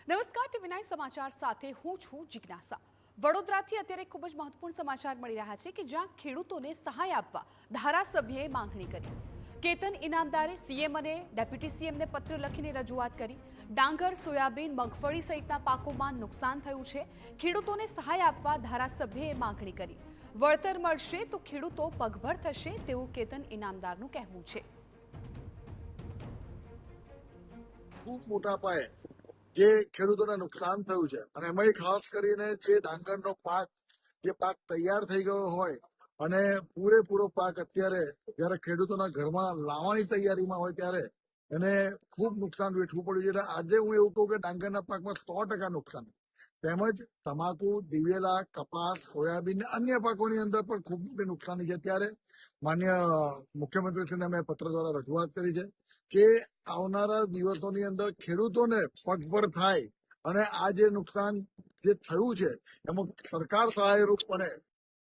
નમસ્કાર ટીવી9 સમાચાર સાથે હું છું જિજ્ઞાસા। વડોદરાથી અત્યારે ખૂબ જ મહત્વપૂર્ણ સમાચાર મળી રહ્યા છે કે જ્યાં ખેડૂતોને સહાય આપવા ધારાસભ્યએ માંગણી કરી। કેતન ઇનામદારે સીએમ અને ડેપ્યુટી સીએમને પત્ર લખીને રજૂઆત કરી। ડાંગર, સોયાબીન, મગફળી સહિતના પાકોમાં નુકસાન થયું છે। ખેડૂતોને સહાય આપવા ધારાસભ્યએ માંગણી કરી। વળતર મળશે તો ખેડૂતો પગભર થશે તેવું કેતન ઇનામદારનું કહેવું છે। ખૂબ મોટા પાયે જે ખેડૂતોને નુકસાન થયું છે અને એમાં ખાસ કરીને જે ડાંગરનો પાક જે પાક તૈયાર થઈ ગયો હોય અને પૂરેપૂરો પાક અત્યારે જ્યારે ખેડૂતોના ઘરમાં લાવવાની તૈયારીમાં હોય ત્યારે એને ખૂબ નુકસાન વેઠવું પડ્યું છે। આજે હું એવું કહું કે ડાંગરના પાકમાં 100% નુકસાન તેમજ તમાકુ, દિવેલા, કપાસ, સોયાબીન અને અન્ય પાકોની અંદર પણ ખૂબ મોટી નુકસાની છે। ત્યારે માન્ય મુખ્યમંત્રીશ્રીને અમે પત્ર દ્વારા રજૂઆત કરી છે કે આવનારા દિવસોની અંદર ખેડૂતોને પગભર થાય અને આ જે નુકસાન જે થયું છે એમાં સરકાર સહાયરૂપ બને